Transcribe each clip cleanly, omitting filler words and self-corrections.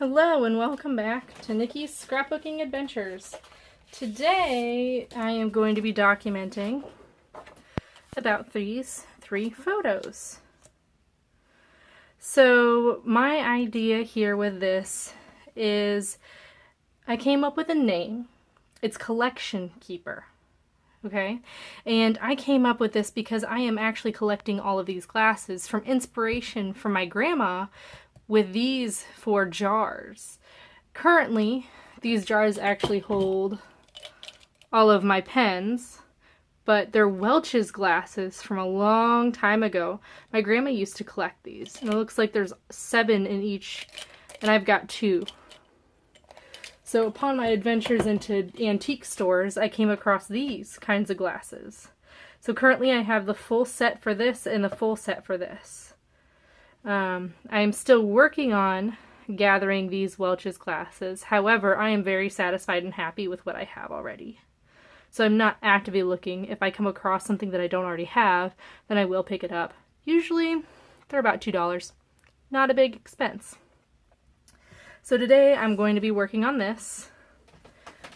Hello and welcome back to Nikki's Scrapbooking Adventures. Today I am going to be documenting about these 3 photos. So my idea here with this is I came up with a name. It's Collection Keeper. Okay? And I came up with this because I am actually collecting all of these glasses from inspiration from my grandma with these 4 jars. Currently, these jars actually hold all of my pens, but they're Welch's glasses from a long time ago. My grandma used to collect these, and it looks like there's 7 in each, and I've got 2. So upon my adventures into antique stores, I came across these kinds of glasses. So currently I have the full set for this and the full set for this. I'm still working on gathering these Welch's glasses. However, I am very satisfied and happy with what I have already. So I'm not actively looking. If I come across something that I don't already have, then I will pick it up. Usually, they're about $2. Not a big expense. So today I'm going to be working on this.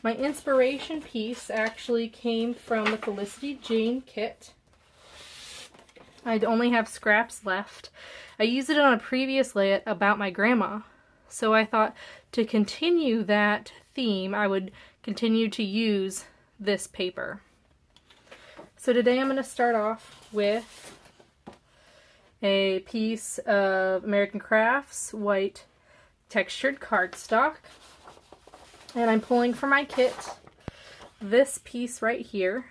My inspiration piece actually came from the Felicity Jane kit. I only have scraps left. I used it on a previous layout about my grandma, so I thought to continue that theme, I would continue to use this paper. So today I'm going to start off with a piece of American Crafts white textured cardstock, and I'm pulling from my kit this piece right here.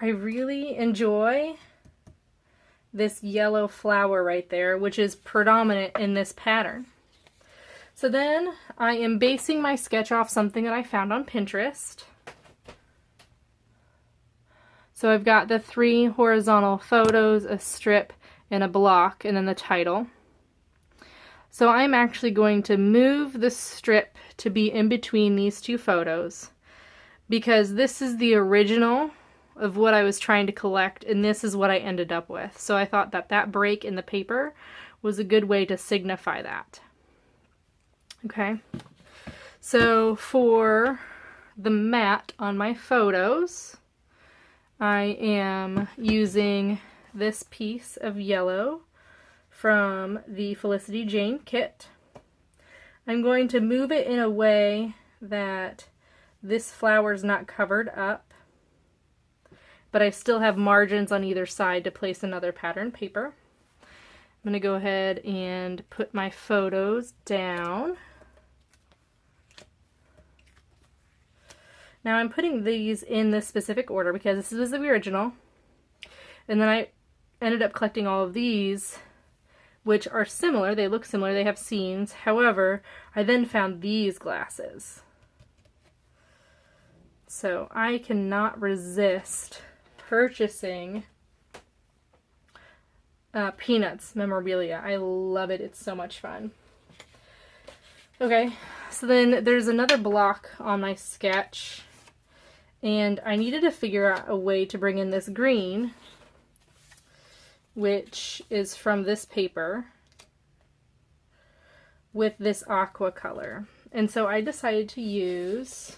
I really enjoy this yellow flower right there, which is predominant in this pattern. So then I am basing my sketch off something that I found on Pinterest. So I've got the 3 horizontal photos, a strip, and a block, and then the title. So I'm actually going to move the strip to be in between these 2 photos because this is the original of what I was trying to collect, and this is what I ended up with. So I thought that that break in the paper was a good way to signify that. Okay, so for the mat on my photos, I am using this piece of yellow from the Felicity Jane kit. I'm going to move it in a way that this flower is not covered up, but I still have margins on either side to place another pattern paper. I'm going to go ahead and put my photos down. Now I'm putting these in this specific order because this was the original, and then I ended up collecting all of these, which are similar. They look similar, they have scenes. However, I then found these glasses. So I cannot resist purchasing Peanuts memorabilia. I love it. It's so much fun. Okay, so then there's another block on my sketch, and I needed to figure out a way to bring in this green, which is from this paper, with this aqua color. And so I decided to use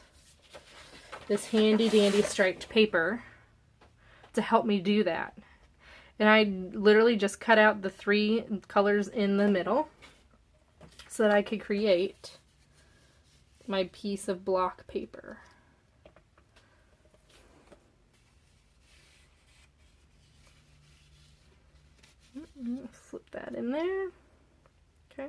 this handy dandy striped paper to help me do that. And I literally just cut out the 3 colors in the middle so that I could create my piece of block paper. Slip that in there. Okay.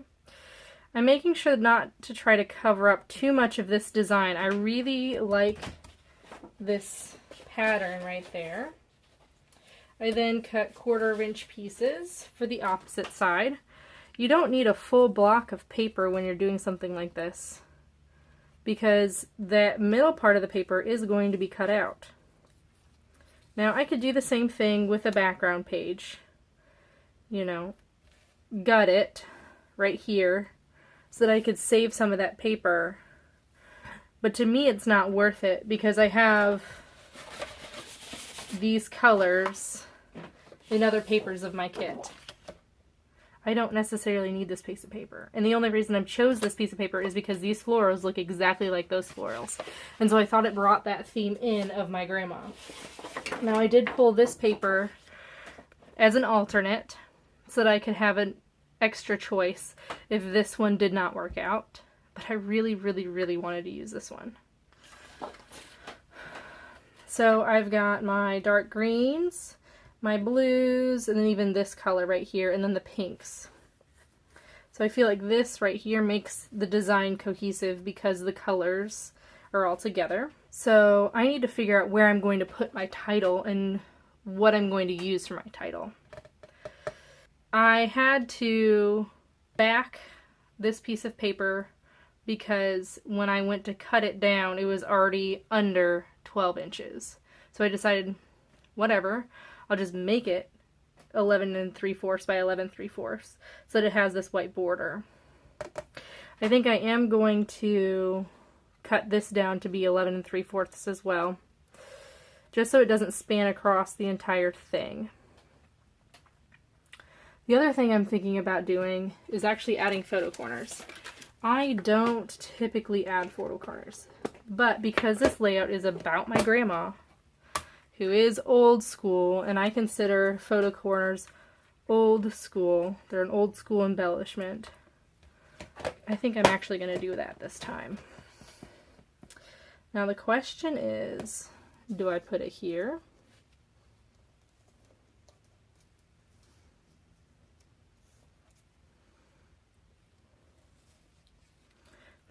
I'm making sure not to try to cover up too much of this design. I really like this pattern right there. I then cut 1/4 inch pieces for the opposite side. You don't need a full block of paper when you're doing something like this, because that middle part of the paper is going to be cut out. Now I could do the same thing with a background page. You know, gut it right here so that I could save some of that paper. But to me it's not worth it because I have these colors in other papers of my kit. I don't necessarily need this piece of paper. And the only reason I chose this piece of paper is because these florals look exactly like those florals. And so I thought it brought that theme in of my grandma. Now I did pull this paper as an alternate so that I could have an extra choice if this one did not work out. But I really, really, really wanted to use this one. So I've got my dark greens, my blues, and then even this color right here, and then the pinks. So I feel like this right here makes the design cohesive because the colors are all together. So I need to figure out where I'm going to put my title and what I'm going to use for my title. I had to back this piece of paper because when I went to cut it down, it was already under 12 inches. So I decided, whatever, I'll just make it 11 3/4 by 11 3/4 so that it has this white border. I think I am going to cut this down to be 11 3/4 as well, just so it doesn't span across the entire thing. The other thing I'm thinking about doing is actually adding photo corners. I don't typically add photo corners, but because this layout is about my grandma, who is old school, and I consider photo corners old school, they're an old school embellishment, I think I'm actually going to do that this time. Now the question is, do I put it here?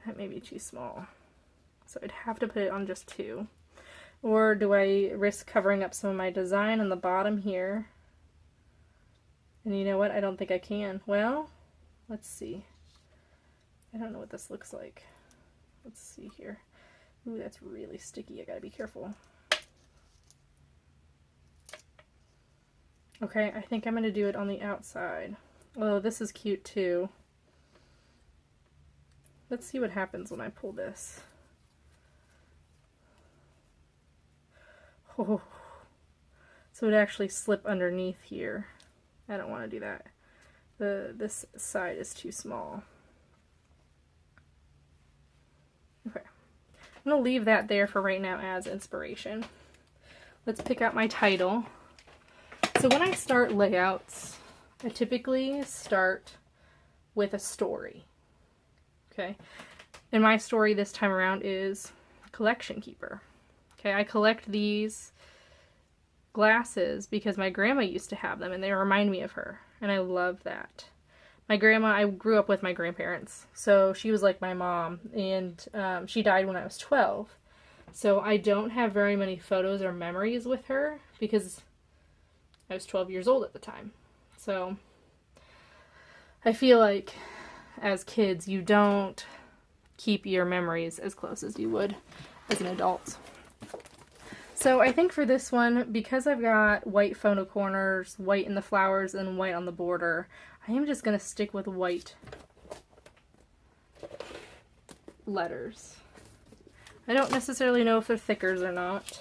That may be too small. So I'd have to put it on just 2. Or do I risk covering up some of my design on the bottom here? And you know what? I don't think I can. Well, let's see. I don't know what this looks like. Let's see here. Ooh, that's really sticky. I gotta be careful. Okay, I think I'm gonna do it on the outside. Oh, this is cute too. Let's see what happens when I pull this. Oh, so it actually slip underneath here. I don't want to do that. This side is too small. Okay, I'm going to leave that there for right now as inspiration. Let's pick out my title. So when I start layouts, I typically start with a story. Okay, and my story this time around is Collection Keeper. Okay, I collect these glasses because my grandma used to have them and they remind me of her, and I love that. My grandma, I grew up with my grandparents, so she was like my mom, and she died when I was 12. So I don't have very many photos or memories with her because I was 12 years old at the time. So I feel like as kids, you don't keep your memories as close as you would as an adult. So I think for this one, because I've got white photo corners, white in the flowers, and white on the border, I am just going to stick with white letters. I don't necessarily know if they're thickers or not,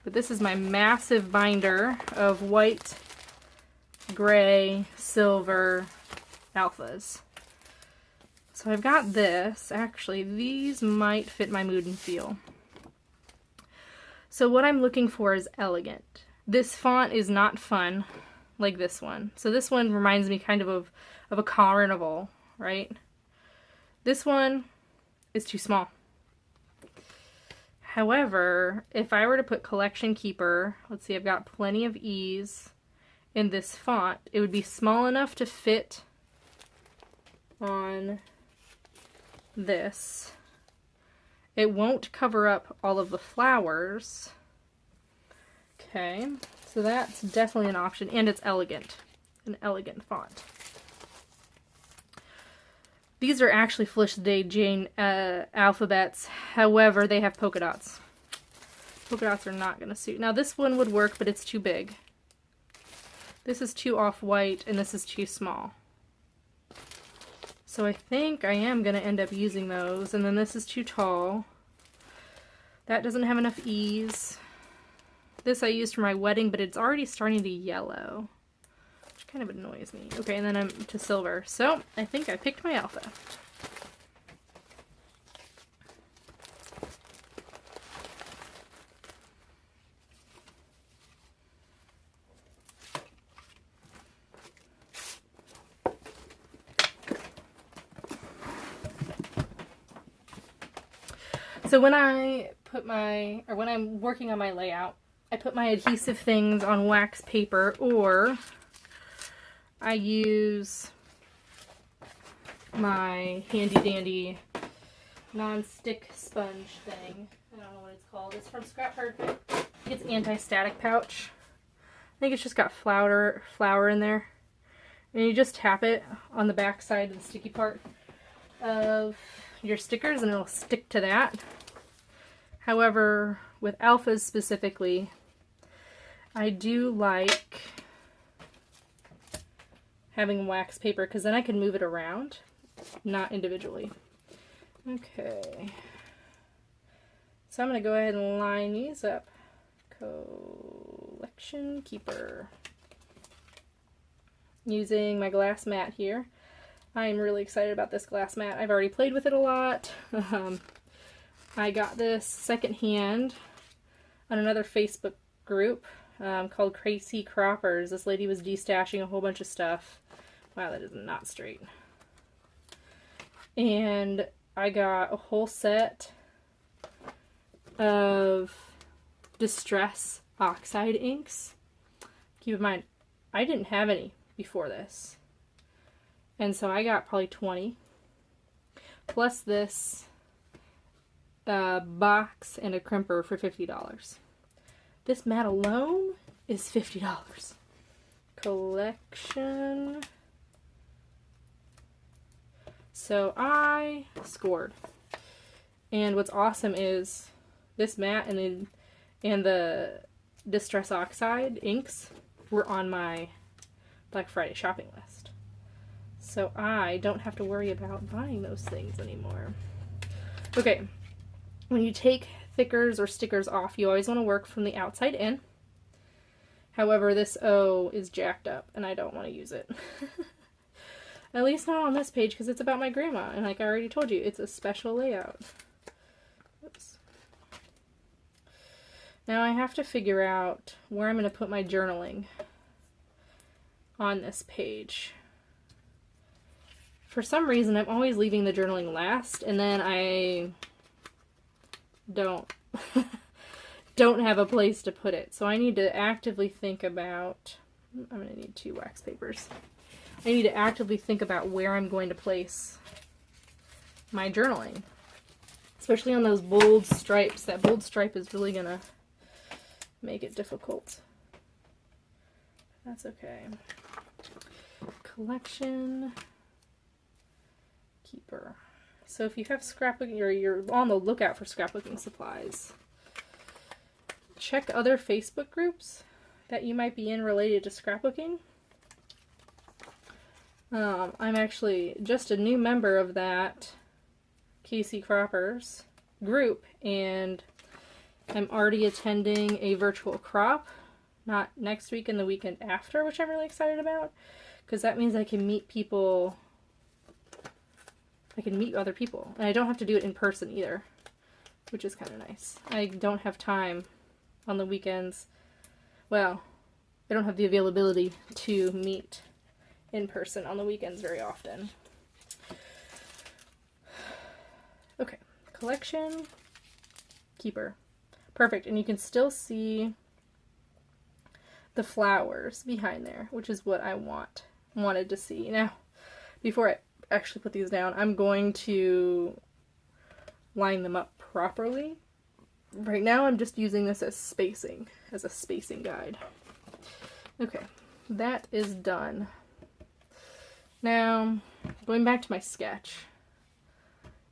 but this is my massive binder of white, gray, silver alphas. So I've got this. Actually, these might fit my mood and feel. So what I'm looking for is elegant. This font is not fun like this one. So this one reminds me kind of a carnival, right? This one is too small. However, if I were to put Collection Keeper, let's see, I've got plenty of ease in this font. It would be small enough to fit on this. It won't cover up all of the flowers. Okay, so that's definitely an option, and it's elegant. An elegant font. These are actually Felicity Jane alphabets, however, they have polka dots. Polka dots are not going to suit. Now this one would work, but it's too big. This is too off-white, and this is too small. So I think I am going to end up using those. And then this is too tall. That doesn't have enough ease. This I used for my wedding, but it's already starting to yellow, which kind of annoys me. Okay, and then I'm to silver. So I think I picked my alpha. So when when I'm working on my layout, I put my adhesive things on wax paper, or I use my handy dandy non-stick sponge thing. I don't know what it's called. It's from Scrapbooking. It's anti-static pouch. I think it's just got flour in there. And you just tap it on the back side of the sticky part of your stickers and it'll stick to that. However, with alphas specifically, I do like having wax paper because then I can move it around, not individually. Okay, so I'm going to go ahead and line these up. Collection Keeper. Using my glass mat here. I'm really excited about this glass mat. I've already played with it a lot. I got this secondhand on another Facebook group called CKC Croppers. This lady was destashing a whole bunch of stuff. Wow, that is not straight. And I got a whole set of Distress Oxide inks. Keep in mind, I didn't have any before this. And so I got probably 20. Plus this box and a crimper for $50. This mat alone is $50. Collection. So I scored. And what's awesome is this mat and the Distress Oxide inks were on my Black Friday shopping list. So I don't have to worry about buying those things anymore. Okay, when you take thickers or stickers off, you always want to work from the outside in. However, this O is jacked up and I don't want to use it. At least not on this page because it's about my grandma. And like I already told you, it's a special layout. Oops. Now I have to figure out where I'm going to put my journaling on this page. For some reason, I'm always leaving the journaling last, and then I don't have a place to put it. So I need to actively think about, I'm going to need 2 wax papers. I need to actively think about where I'm going to place my journaling. Especially on those bold stripes. That bold stripe is really going to make it difficult. That's okay. Collection Keeper. So if you have scrapbooking or you're on the lookout for scrapbooking supplies, check other Facebook groups that you might be in related to scrapbooking. I'm actually just a new member of that CKC Croppers group, and I'm already attending a virtual crop, not next week and the weekend after, which I'm really excited about, because that means I can meet people. I can meet other people, and I don't have to do it in person either, which is kind of nice. I don't have time on the weekends. Well, I don't have the availability to meet in person on the weekends very often. Okay, Collection Keeper. Perfect, and you can still see the flowers behind there, which is what I wanted to see. Now, before I actually put these down, I'm going to line them up properly. Right now I'm just using this as a spacing guide. Okay, that is done. Now, going back to my sketch,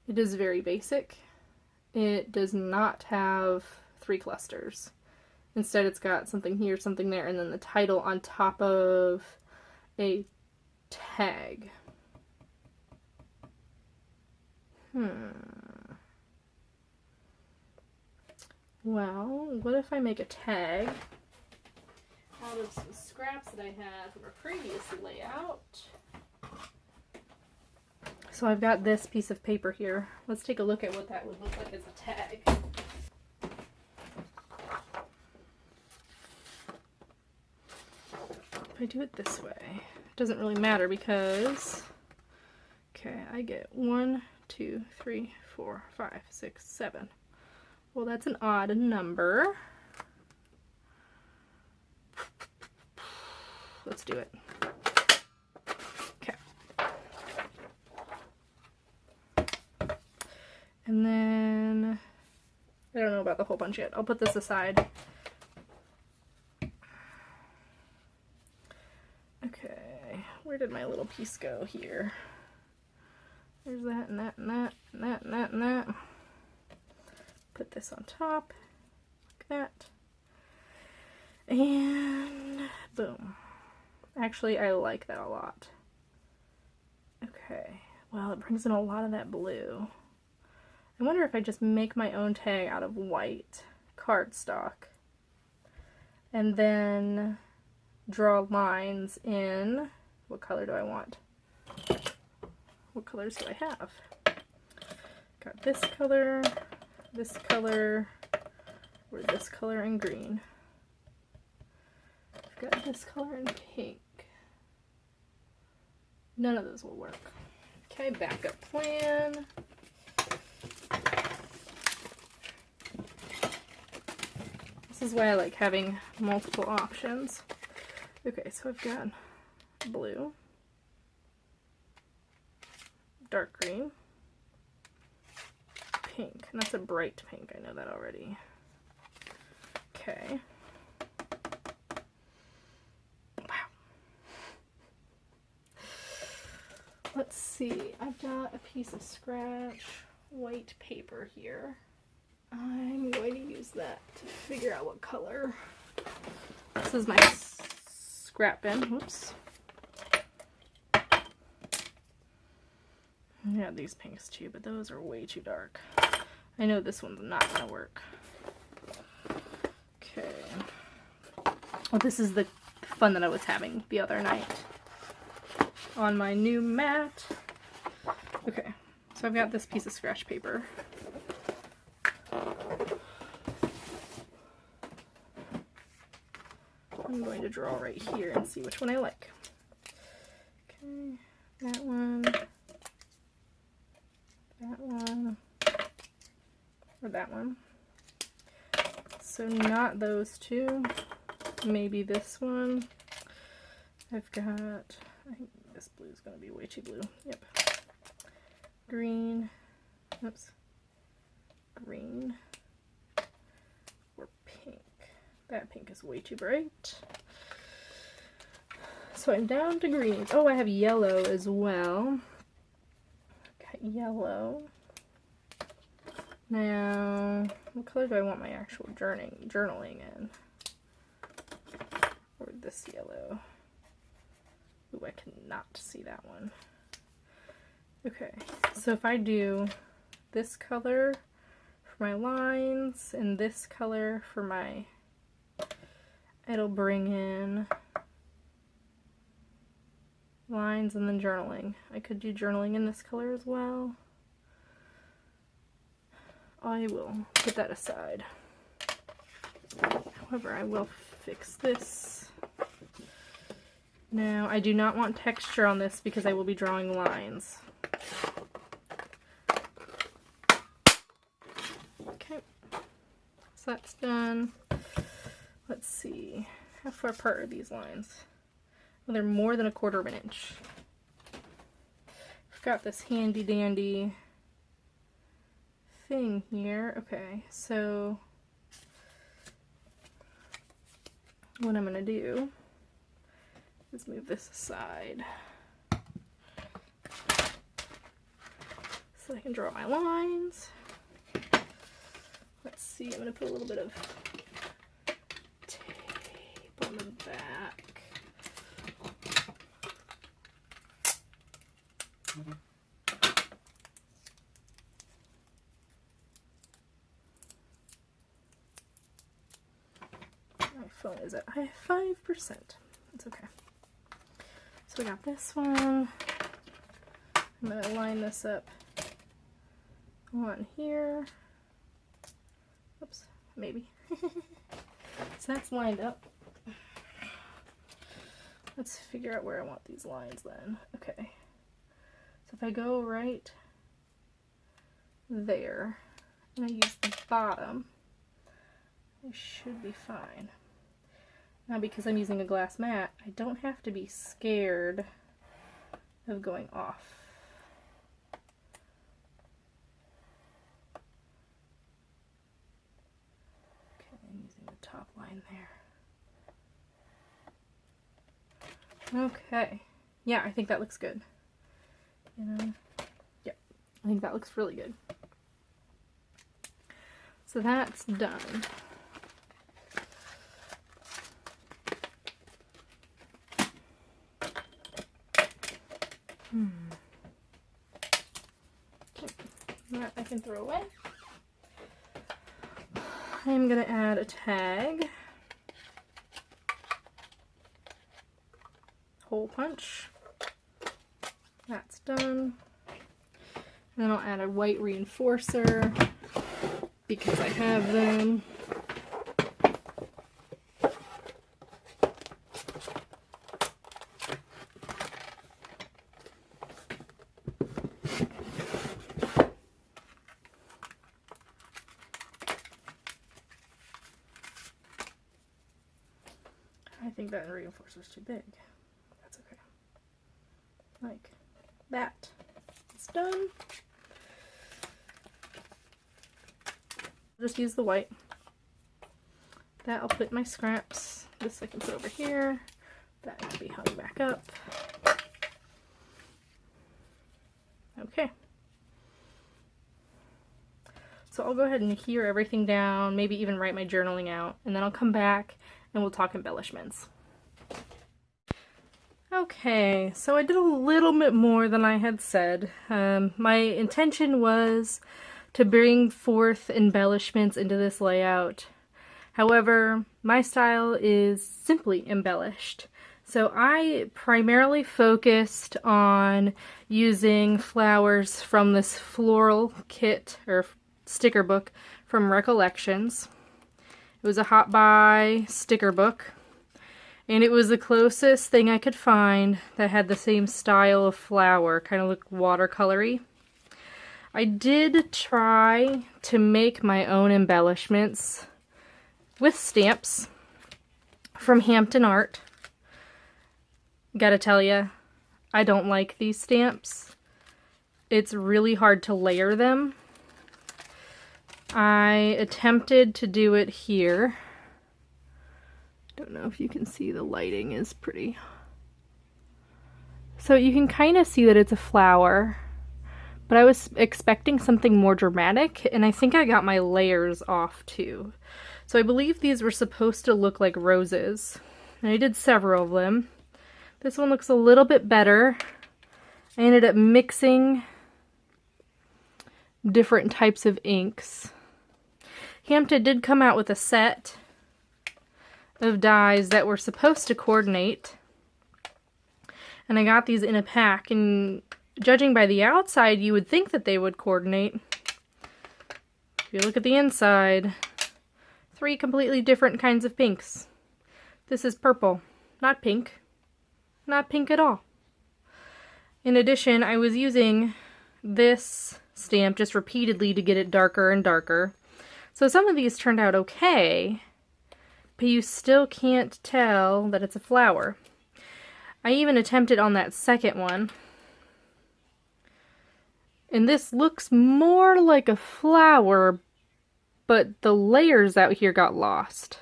it is very basic. It does not have 3 clusters. Instead, it's got something here, something there, and then the title on top of a tag. Well, what if I make a tag out of some scraps that I had from a previous layout. So I've got this piece of paper here. Let's take a look at what that would look like as a tag. If I do it this way, it doesn't really matter because, okay, I get 1, 2, 3, 4, 5, 6, 7. Well, that's an odd number. Let's do it. Okay. And then, I don't know about the whole bunch yet. I'll put this aside. Okay, where did my little piece go here? There's that and that and that and that and that and that. Put this on top, like that. And boom. Actually, I like that a lot. Okay, well, it brings in a lot of that blue. I wonder if I just make my own tag out of white cardstock and then draw lines in, what color do I want? What colors do I have? Got this color, or this color in green. I've got this color in pink. None of those will work. Okay, backup plan. This is why I like having multiple options. Okay, so I've got blue, dark green, pink, and that's a bright pink, I know that already. Okay. Wow. Let's see, I've got a piece of scratch white paper here. I'm going to use that to figure out what color. This is my scrap bin. Whoops. Yeah, these pinks too, but those are way too dark. I know this one's not going to work. Okay. Well, this is the fun that I was having the other night on my new mat. Okay, so I've got this piece of scratch paper. I'm going to draw right here and see which one I like. Okay, that one, or that one. So not those two, maybe this one. I've got, I think this blue is going to be way too blue. Yep. Green, oops, green, or pink. That pink is way too bright. So I'm down to greens. Oh, I have yellow as well. Got yellow. Now, what color do I want my actual journaling in? Or this yellow. Ooh, I cannot see that one. Okay, so if I do this color for my lines and this color for my, it'll bring in lines and then journaling. I could do journaling in this color as well. I will put that aside. However, I will fix this. Now, I do not want texture on this because I will be drawing lines. Okay, so that's done. Let's see, how far apart are these lines? Well, they're more than 1/4 of an inch. I've got this handy dandy thing here. Okay, so what I'm gonna do is move this aside so I can draw my lines. Let's see, I'm gonna put a little bit of tape on the back. My phone is at 5%. It's okay. So we got this one. I'm going to line this up on here. Oops, maybe. So that's lined up. Let's figure out where I want these lines then. Okay. So if I go right there, and I use the bottom, I should be fine. Now because I'm using a glass mat, I don't have to be scared of going off. Okay, I'm using the top line there. Okay. Yeah, I think that looks good. Yeah, I think that looks really good. So that's done. Okay, that I can throw away. I'm going to add a tag. Hole punch. That's done. And then I'll add a white reinforcer because I have them. I think that reinforcer is too big. That's okay. Like that. It's done. Just use the white. That I'll put my scraps. This I can put over here. That can be hung back up. Okay. So I'll go ahead and adhere everything down, maybe even write my journaling out, and then I'll come back and we'll talk embellishments. Okay, so I did a little bit more than I had said. My intention was to bring forth embellishments into this layout. However, my style is simply embellished. So I primarily focused on using flowers from this floral kit or sticker book from Recollections. It was a Hot Buy sticker book, and it was the closest thing I could find that had the same style of flower, kind of looked watercolory. I did try to make my own embellishments with stamps from Hampton Art. Gotta tell ya, I don't like these stamps. It's really hard to layer them. I attempted to do it here. Don't know if you can see, the lighting is pretty. So you can kind of see that it's a flower, but I was expecting something more dramatic, and I think I got my layers off too. So I believe these were supposed to look like roses, and I did several of them. This one looks a little bit better. I ended up mixing different types of inks. Hampton did come out with a set of dies that were supposed to coordinate, and I got these in a pack, and judging by the outside you would think that they would coordinate. If you look at the inside, 3 completely different kinds of pinks. This is purple, not pink. Not pink at all. In addition, I was using this stamp just repeatedly to get it darker and darker. So some of these turned out okay, but you still can't tell that it's a flower. I even attempted on that second one, and this looks more like a flower, but the layers out here got lost.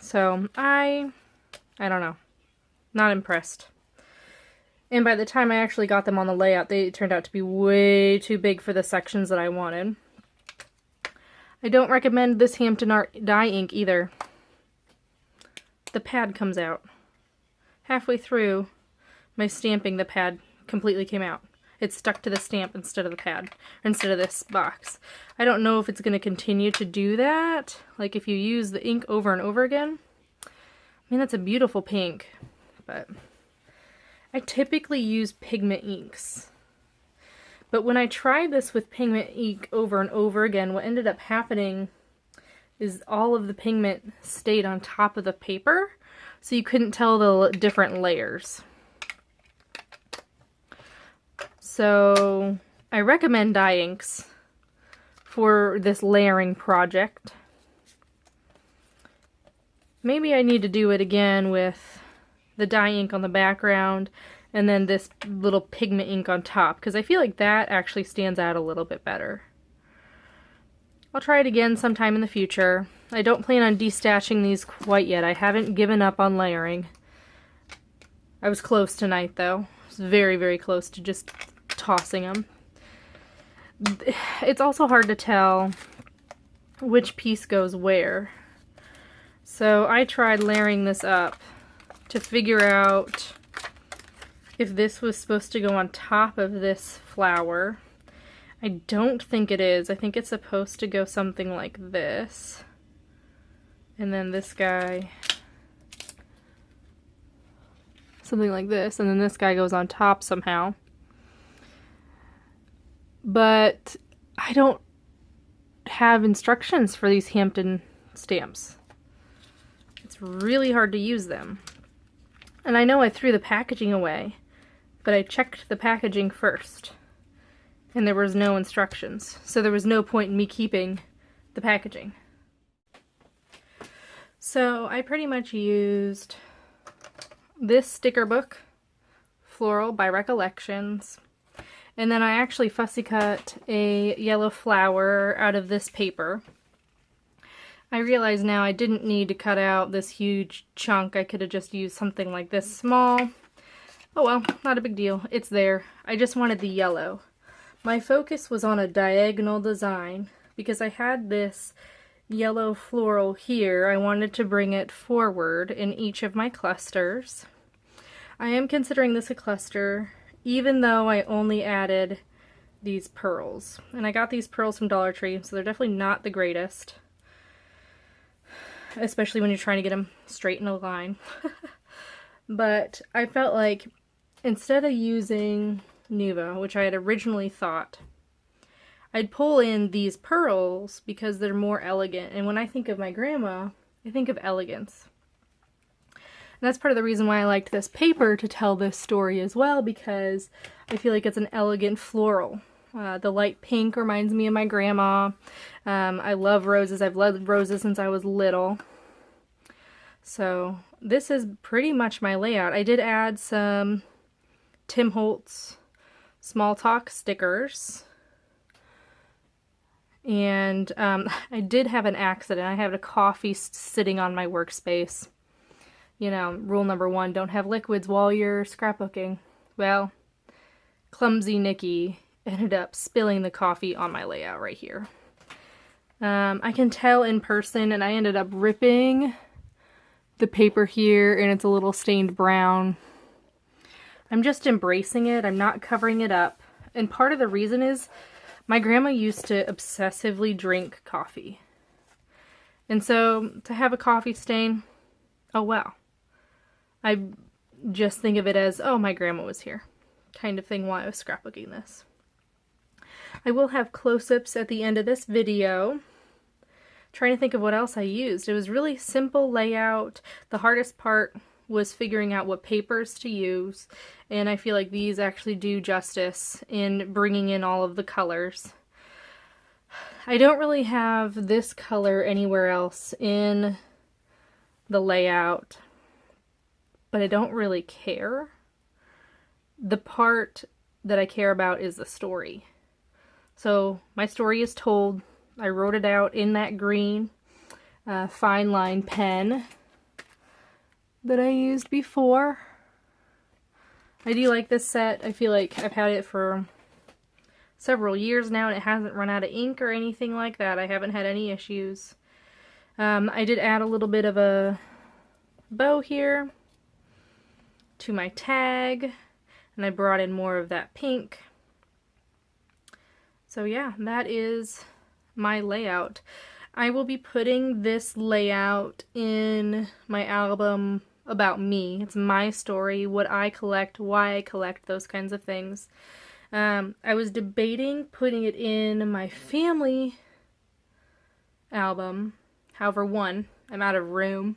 So I don't know. Not impressed. And by the time I actually got them on the layout, they turned out to be way too big for the sections that I wanted. I don't recommend this Hampton Art dye ink either. The pad comes out. Halfway through my stamping, the pad completely came out. It's stuck to the stamp instead of the pad, or instead of this box. I don't know if it's going to continue to do that, like if you use the ink over and over again. I mean, that's a beautiful pink, but I typically use pigment inks. But when I tried this with pigment ink over and over again, what ended up happening is all of the pigment stayed on top of the paper, so you couldn't tell the different layers. So I recommend dye inks for this layering project. Maybe I need to do it again with the dye ink on the background and then this little pigment ink on top, because I feel like that actually stands out a little bit better. I'll try it again sometime in the future. I don't plan on destashing these quite yet. I haven't given up on layering. I was close tonight though. I was very, very close to just tossing them. It's also hard to tell which piece goes where. So I tried layering this up to figure out if this was supposed to go on top of this flower. I don't think it is. I think it's supposed to go something like this. And then this guy, something like this, and then this guy goes on top somehow. But I don't have instructions for these Hampton stamps. It's really hard to use them. And I know I threw the packaging away, but I checked the packaging first, and there was no instructions, so there was no point in me keeping the packaging. So I pretty much used this sticker book, Floral by Recollections, and then I actually fussy cut a yellow flower out of this paper. I realize now I didn't need to cut out this huge chunk. I could have just used something like this small. Oh well, not a big deal. It's there. I just wanted the yellow. My focus was on a diagonal design because I had this yellow floral here. I wanted to bring it forward in each of my clusters. I am considering this a cluster, even though I only added these pearls. And I got these pearls from Dollar Tree, so they're definitely not the greatest. Especially when you're trying to get them straight in a line. But I felt like instead of using Nuva, which I had originally thought, I'd pull in these pearls because they're more elegant. And when I think of my grandma, I think of elegance. And that's part of the reason why I liked this paper to tell this story as well, because I feel like it's an elegant floral. The light pink reminds me of my grandma. I love roses. I've loved roses since I was little. So this is pretty much my layout. I did add some Tim Holtz Small Talk stickers. And I did have an accident. I had a coffee sitting on my workspace. You know, rule number 1, don't have liquids while you're scrapbooking. Well, clumsy Nikki ended up spilling the coffee on my layout right here. I can tell in person, and I ended up ripping the paper here, and it's a little stained brown. I'm just embracing it. I'm not covering it up. And part of the reason is my grandma used to obsessively drink coffee. And so to have a coffee stain, oh well. I just think of it as, oh, my grandma was here kind of thing while I was scrapbooking this. I will have close-ups at the end of this video. Trying to think of what else I used. It was really simple layout. The hardest part was figuring out what papers to use, and I feel like these actually do justice in bringing in all of the colors. I don't really have this color anywhere else in the layout, but I don't really care. The part that I care about is the story. So my story is told. I wrote it out in that green fine line pen that I used before. I do like this set. I feel like I've had it for several years now and it hasn't run out of ink or anything like that. I haven't had any issues. I did add a little bit of a bow here to my tag, and I brought in more of that pink. So yeah, that is my layout. I will be putting this layout in my album about me. It's my story, what I collect, why I collect, those kinds of things. I was debating putting it in my family album. However, one, I'm out of room.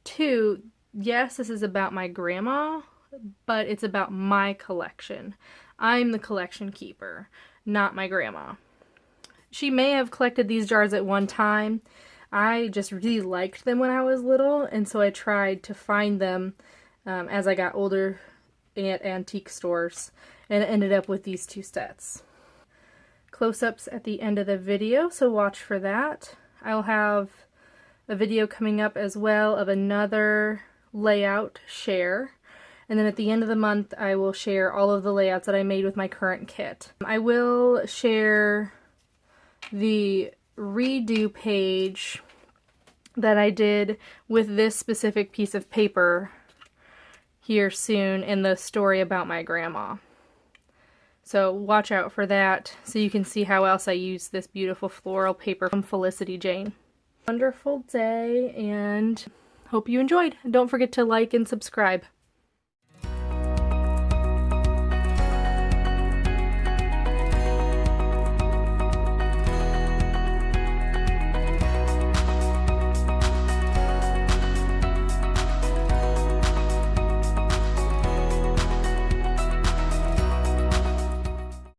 Two, yes, this is about my grandma, but it's about my collection. I'm the collection keeper, not my grandma. She may have collected these jars at one time. I just really liked them when I was little, and so I tried to find them as I got older at antique stores, and ended up with these two sets. Close-ups at the end of the video, so watch for that. I'll have a video coming up as well of another layout share. And then at the end of the month, I will share all of the layouts that I made with my current kit. I will share the redo page that I did with this specific piece of paper here soon in the story about my grandma. So watch out for that so you can see how else I use this beautiful floral paper from Felicity Jane. Wonderful day, and hope you enjoyed. Don't forget to like and subscribe.